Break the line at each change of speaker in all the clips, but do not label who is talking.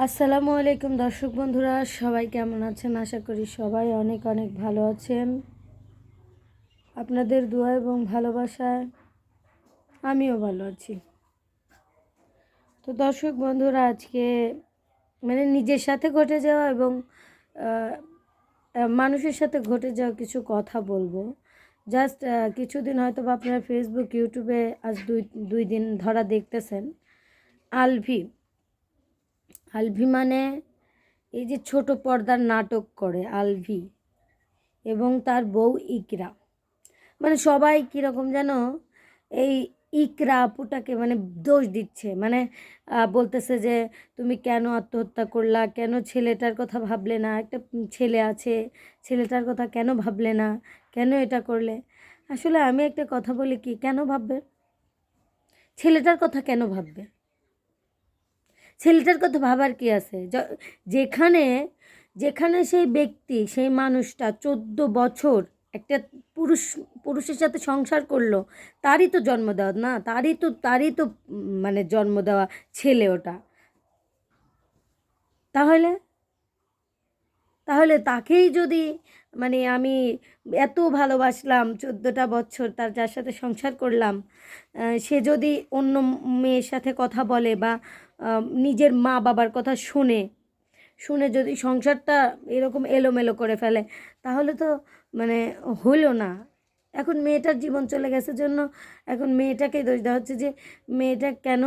আসসালামু আলাইকুম দর্শক বন্ধুরা, সবাই কেমন আছেন? আশা করি সবাই অনেক অনেক ভালো আছেন। আপনাদের দোয়া এবং ভালোবাসায় আমিও ভালো আছি। তো দর্শক বন্ধুরা, আজকে নিজের সাথে ঘটে যাওয়া এবং মানুষের সাথে ঘটে যাওয়া কিছু কথা বলবো। জাস্ট কিছুদিন হয়তো বা আপনারা ফেসবুক ইউটিউবে আজ দুই দিন ধরা দেখতেছেন আলভি। আলভি মানে এই যে ছোট পর্দার নাটক করে আলভি এবং তার বউ ইকরা। সবাই কীরকম যেন এই ইকরা আপুটাকে দোষ দিচ্ছে, বলতেছে যে তুমি কেন আত্মহত্যা করলা, কেন ছেলেটার কথা ভাবলে না, একটা ছেলে আছে, ছেলেটার কথা কেন ভাবলে না, কেন এটা করলে। আসলে আমি একটা কথা বলি, কি কেন ভাববে? ছেলেটার কথা কেন ভাববে? ছেলেটার কথা ভাবার কি আছে? যেখানে যেখানে সেই ব্যক্তি, সেই মানুষটা 14 বছর একটা পুরুষের সাথে সংসার করলো, তারই তো জন্ম দেওয়া, না তারই তো জন্ম দেওয়া ছেলে ওটা। তাহলে তাহলে তাকেই যদি আমি এত ভালোবাসলাম, 14টা বছর তার যার সাথে সংসার করলাম, সে যদি অন্য মেয়ের সাথে কথা বলে বা নিজের মা বাবার কথা শুনে শুনে যদি সংসারটা এরকম এলোমেলো করে ফেলে, তাহলে তো মানে হলো না। এখন মেয়েটার জীবন চলে গেছে জন্য এখন মেয়েটাকেই দোষ দেওয়া হচ্ছে যে মেয়েটা কেন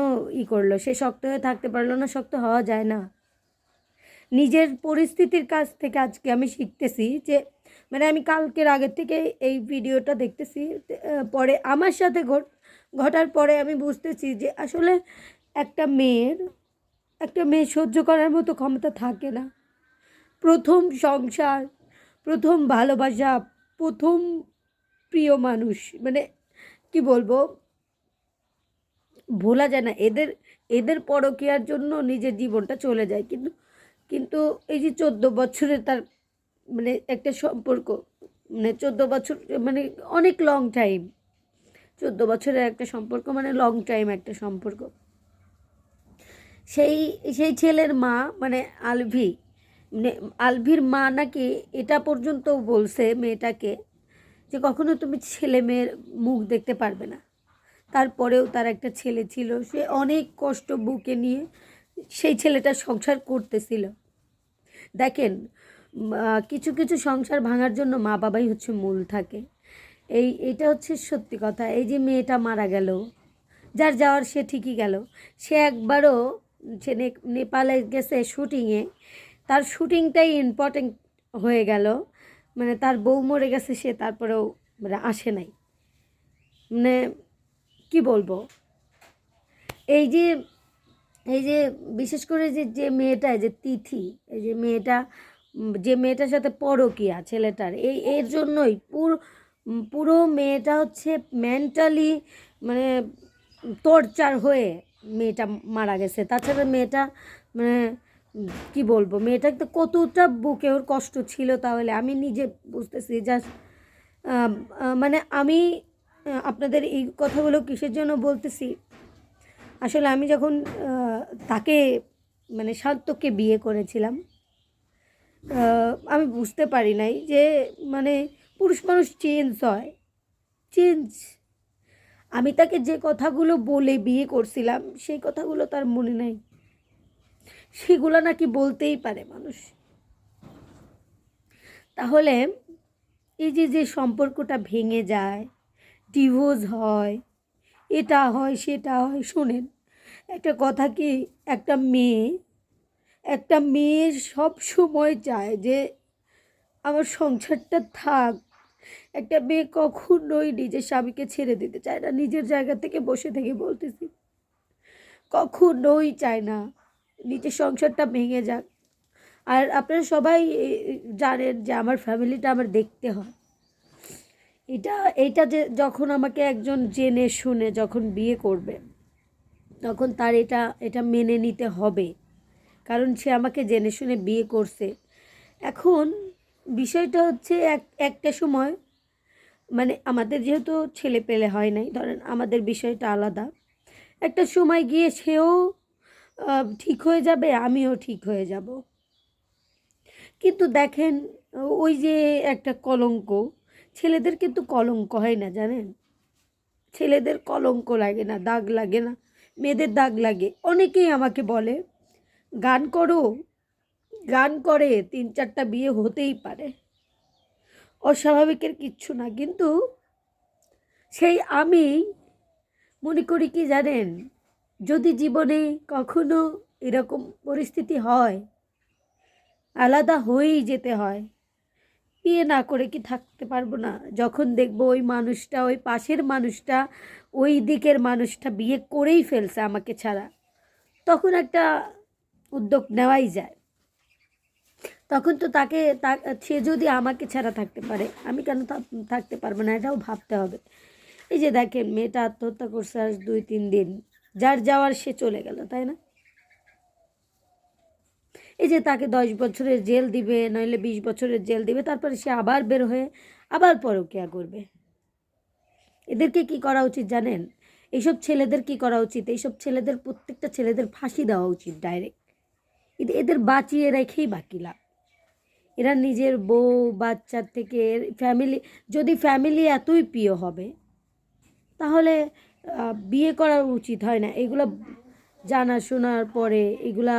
করলো, সে শক্ত হয়ে থাকতে পারলো না। শক্ত হওয়া যায় না। নিজের পরিস্থিতির কাছ থেকে আজকে আমি শিখতেছি যে আমি কালকের আগের থেকে এই ভিডিওটা দেখতেছি, পরে আমার সাথে ঘটার পরে আমি বুঝতেছি যে আসলে একটা মেয়ের একটা মেয়ে সহ্য করার মতো ক্ষমতা থাকে না। প্রথম সংসার, প্রথম ভালোবাসা, প্রথম প্রিয় মানুষ, কি বলবো, ভোলা যায় না। এদের এদের পরকীয়ার জন্য নিজের জীবনটা চলে যায়। কিন্তু কিন্তু এই যে 14 বছরের তার একটা সম্পর্ক, 14 বছর অনেক লং টাইম। 14 বছরের একটা সম্পর্ক লং টাইম একটা সম্পর্ক। সেই সেই ছেলের মা আলভি, আলভির মা নাকি এটা পর্যন্ত বলছে মেয়েটাকে যে কখনো তুমি ছেলে মেয়ের মুখ দেখতে পারবে না। তারপরেও তার একটা ছেলে ছিল, সে অনেক কষ্ট বুকে নিয়ে সেই ছেলেটার সংসার করতেছিল। দেখেন, কিছু কিছু সংসার ভাঙার জন্য মা বাবাই হচ্ছে মূল থাকে। এটা হচ্ছে সত্যি কথা। এই যে মেয়েটা মারা গেল, যার যাওয়ার সে ঠিকই গেল। সে একবারও সে নেপালে গেছে শুটিংয়ে, তার শুটিংটাই ইম্পর্টেন্ট হয়ে গেল। তার বউ মরে গেছে, সে তারপরেও আসে নাই। কি বলবো, এই যে এই যে বিশেষ করে যে মেয়েটা, যে তিথি, এই যে মেয়েটার সাথে পরকীয়া ছেলেটার, এর জন্যই পুরো মেয়েটা হচ্ছে মেন্টালি টর্চার হয়ে মেয়েটা মারা গেছে। তাছাড়া মেয়েটা কি বলবো, মেয়েটা তো কতটা বুকে ওর কষ্ট ছিল, তাহলে আমি নিজে বুঝতেছি। জাস্ট আমি আপনাদের এই কথাগুলো কিসের জন্য বলতেছি, আসলে আমি যখন তাকে শান্তকে বিয়ে করেছিলাম, আমি বুঝতে পারি নাই যে পুরুষ মানুষ চেঞ্জ হয়। চেঞ্জ, আমি তাকে যে কথাগুলো বলে বিয়ে করছিলাম সেই কথাগুলো তার মনে নাই। সেগুলো নাকি বলতেই পারে মানুষ। তাহলে এই যে সম্পর্কটা ভেঙে যায়, ডিভোর্স হয়, এটা হয় সেটা হয়। শোনেন একটা কথা, কি একটা মেয়ে সব সময় চায় যে আমার সংসারটা থাক। একটা মেয়ে কখনোই নিজের স্বামীকে ছেড়ে দিতে চায় না। নিজের জায়গা থেকে বসে থেকে বলতেছি, কখনোই চায় না নিজের সংসারটা ভেঙে যাক। আর আপনারা সবাই জানেন যে আমার ফ্যামিলিটা আমার দেখতে হয়। এটা যে যখন আমাকে একজন জেনে শুনে যখন বিয়ে করবে, তখন তার এটা মেনে নিতে হবে, কারণ সে আমাকে জেনে শুনে বিয়ে করছে। এখন বিষয়টা হচ্ছে একটা সময় আমাদের যেহেতু ছেলে পেলে হয় নাই, ধরেন আমাদের বিষয়টা আলাদা। একটা সময় গিয়ে সেও ঠিক হয়ে যাবে, আমিও ঠিক হয়ে যাব। কিন্তু দেখেন, ওই যে একটা কলঙ্ক, ছেলেদের কিন্তু কলঙ্ক হয় না জানেন, ছেলেদের কলঙ্ক লাগে না, দাগ লাগে না, মেয়েদের দাগ লাগে। অনেকেই আমাকে বলে গান করো, গান করে 3-4টা বিয়ে হতেই পারে, অস্বাভাবিকের কিচ্ছু না। কিন্তু সেই আমি মনে করি কি জানেন, যদি জীবনে কখনো এরকম পরিস্থিতি হয়, আলাদা হয়েই যেতে হয়, বিয়ে না করে কি থাকতে পারবো না? যখন দেখবো ওই মানুষটা, ওই পাশের মানুষটা, ওই দিকের মানুষটা বিয়ে করেই ফেলছে আমাকে ছাড়া, তখন একটা উদ্যোগ নেওয়াই যায়। তখন তো সে যদি আমাকে ছাড়া থাকতে পারে, আমি কেন থাকতে পারবো না, এটাও ভাবতে হবে। এই যে দেখেন, মেয়েটা আত্মহত্যা করছে আজ 2-3 দিন, যার যাওয়ার সে চলে গেল, তাই না? এই যে তাকে 10 বছরের জেল দিবে, নইলে 20 বছরের জেল দিবে, তারপরে সে আবার বের হয়ে আবার পরকীয়া করবে। এদেরকে কি করা উচিত জানেন? এইসব ছেলেদের কি করা উচিত? এইসব ছেলেদের, প্রত্যেকটা ছেলেদের ফাঁসি দেওয়া উচিত ডাইরেক্ট। এদের বাঁচিয়ে রেখেই বাকি লাভ। এরা নিজের বউ বাচ্চার থেকে, ফ্যামিলি, যদি ফ্যামিলি এতই প্রিয় হবে, তাহলে বিয়ে করা উচিত হয় না। এগুলো জানাশোনার পরে, এগুলা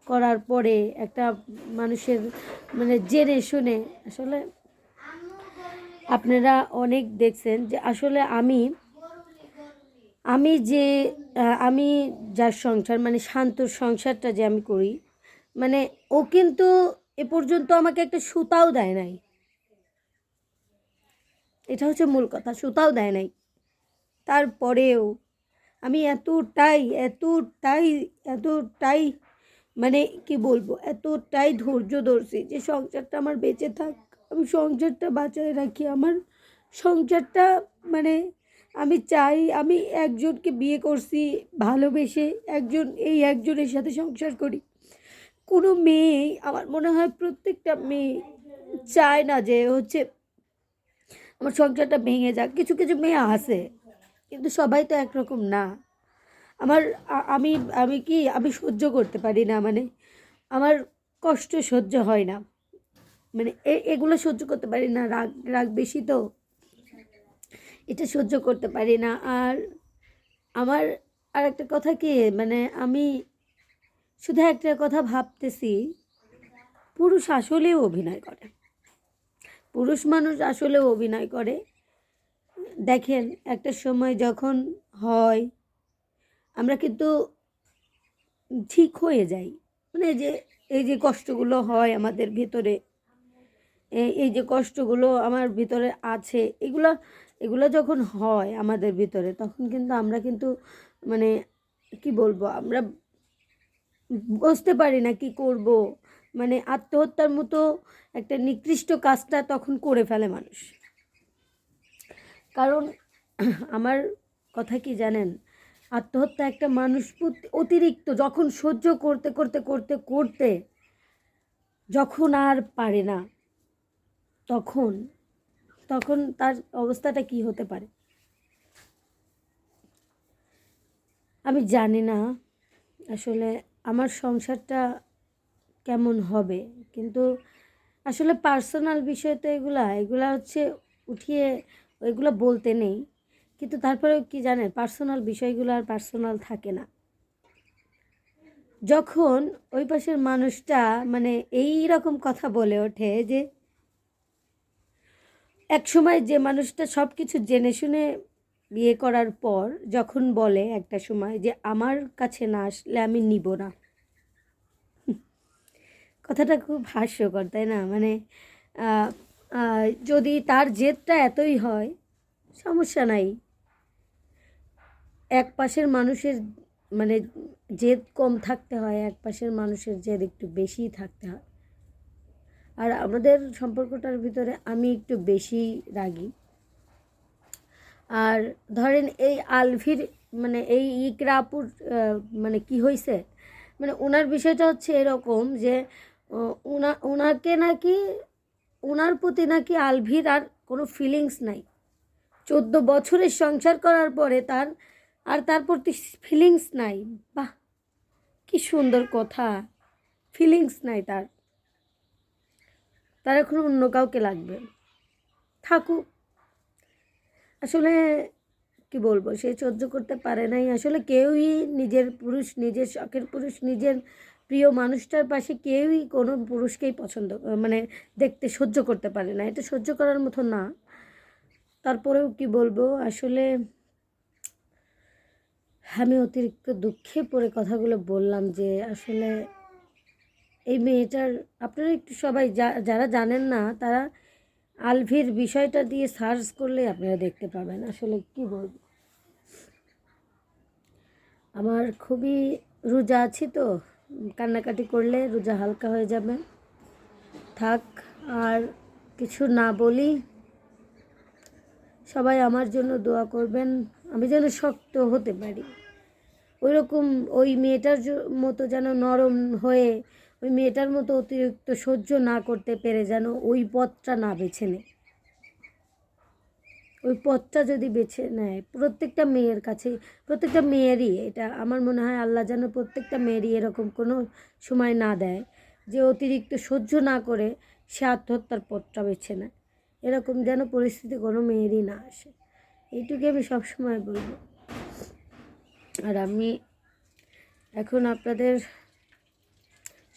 করার পরে একটা মানুষের মানে জেনে শুনে, আসলে আপনারা অনেক দেখছেন যে আসলে আমি যে আমি যার সংসার, মানে শান্তর সংসারটা যে আমি করি, মানে ও কিন্তু এ পর্যন্ত আমাকে একটা সুতাও দেয় নাই। এটা হচ্ছে মূল কথা, সুতাও দেয় নাই। তারপরেও আমি এতটাই মানে কি বলবো, এতটাই ধৈর্য ধরছি যে সংসারটা আমার বেঁচে থাক, আমি সংসারটা বাঁচায় রাখি। আমার সংসারটা মানে আমি চাই, আমি একজনকে বিয়ে করছি ভালোবেসে, একজনের সাথে সংসার করি। কোনো মেয়ে, আমার মনে হয় প্রত্যেকটা মেয়ে চায় না যে হচ্ছে আমার সংসারটা ভেঙে যাক। কিছু কিছু মেয়ে আছে, কিন্তু সবাই তো একরকম না। আমার আমি আমি সহ্য করতে পারি না, মানে আমার কষ্ট সহ্য হয় না, মানে এগুলো সহ্য করতে পারি না। রাগ রাগ বেশি তো, এটা সহ্য করতে পারি না। আর আমার আর একটা কথা কি, মানে আমি শুধু একটা কথা ভাবতেছি, পুরুষ আসলেও অভিনয় করে, পুরুষ মানুষ আসলেও অভিনয় করে। দেখেন, একটা সময় যখন হয়, আমরা কিন্তু ঠিক হয়ে যাই, মানে এই যে কষ্টগুলো হয় আমাদের ভিতরে, এই যে কষ্টগুলো আমার ভিতরে আছে, এগুলো এগুলো যখন হয় আমাদের ভিতরে, তখন কিন্তু আমরা কিন্তু মানে কি বলবো, আমরা বুঝতে পারি না কি করব। মানে আত্মহত্যার মতো একটা নিকৃষ্ট কাজটা তখন করে ফেলে মানুষ। কারণ আমার কথা কি জানেন, আত্মহত্যা একটা মানুষ অতিরিক্ত যখন সহ্য করতে করতে করতে করতে যখন আর পারে না, তখন তখন তার অবস্থাটা কি হতে পারে আমি জানি না। আসলে আমার সংসারটা কেমন হবে, কিন্তু আসলে পার্সোনাল বিষয় তো এগুলা হচ্ছে উঠিয়ে এগুলো বলতে নেই। কিন্তু তারপরেও কি জানেন, পার্সোনাল বিষয়গুলো আর পার্সোনাল থাকে না। যখন ওই পাশের মানুষটা মানে এই রকম কথা বলে ওঠে যে একসময় যে মানুষটা সব কিছু জেনে শুনে বিয়ে করার পর যখন বলে একটা সময় যে আমার কাছে না আসলে আমি নিব না, কথাটা খুব হাস্যকর, তাই না? মানে আহ, যদি তার জেদটা এতই হয়, সমস্যা নাই, এক পাশের মানুষের মানে জেদ কম থাকতে হয়, এক পাশের মানুষের জেদ একটু বেশিই থাকতে হয়। আর আমাদের সম্পর্কটার ভিতরে আমি একটু বেশি রাগী। আর ধরেন এই আলভির মানে এই ইকরা আপুর মানে কি হয়েছে, মানে ওনার বিষয়টা হচ্ছে এরকম যে ওনাকে নাকি, ওনার প্রতি নাকি আলভির আর কোনো ফিলিংস নাই। 14 বছরের সংসার করার পরে তার প্রতি ফিলিংস নাই। বাহ, কি সুন্দর কথা, ফিলিংস নাই তার, তার এখন অন্য কাউকে লাগবে, থাকুক। আসলে কি বলবো, সে সহ্য করতে পারে নাই। আসলে কেউই নিজের পুরুষ, নিজের শখের পুরুষ, নিজের প্রিয় মানুষটার পাশে কেউই কোনো পুরুষকেই পছন্দ মানে দেখতে সহ্য করতে পারে না, এটা সহ্য করার মতো না। তারপরেও কি বলবো, আসলে আমি অতিরিক্ত দুঃখে পড়ে কথাগুলো বললাম যে আসলে এই মেয়েটার, আপনারা একটু সবাই যারা জানেন না তারা আলভির বিষয়টা দিয়ে সার্চ করলে আপনারা দেখতে পাবেন। আসলে কি বলবো, আমার খুবই রোজা আছি তো, কান্নাকাটি করলে রোজা হালকা হয়ে যাবে। থাক, আর কিছু না বলি। সবাই আমার জন্য দোয়া করবেন, আমি যেন শক্ত হতে পারি, ওই রকম ওই মেয়েটার মতো যেন নরম হয়ে, ওই মেয়েটার মতো অতিরিক্ত সহ্য না করতে পেরে যেন ওই পথটা না বেছে নেয়। ওই পথটা যদি বেছে নেয়, প্রত্যেকটা মেয়ের কাছে, প্রত্যেকটা মেয়েরই এটা আমার মনে হয়, আল্লাহ যেন প্রত্যেকটা মেয়েরই এরকম কোনো সময় না দেয় যে অতিরিক্ত সহ্য না করে সে আত্মহত্যার পথটা বেছে নেয়। এরকম যেন পরিস্থিতি কোনো মেয়েরই না আসে, এইটুকু আমি সবসময় বলবো। আর আমি এখন আপনাদের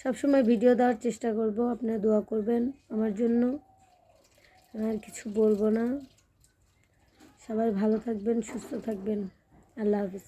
সবসময় ভিডিও দেওয়ার চেষ্টা করব, আপনারা দোয়া করবেন আমার জন্য। আর কিছু বলবো না, সবাই ভালো থাকবেন, সুস্থ থাকবেন। আল্লাহ হাফিজ।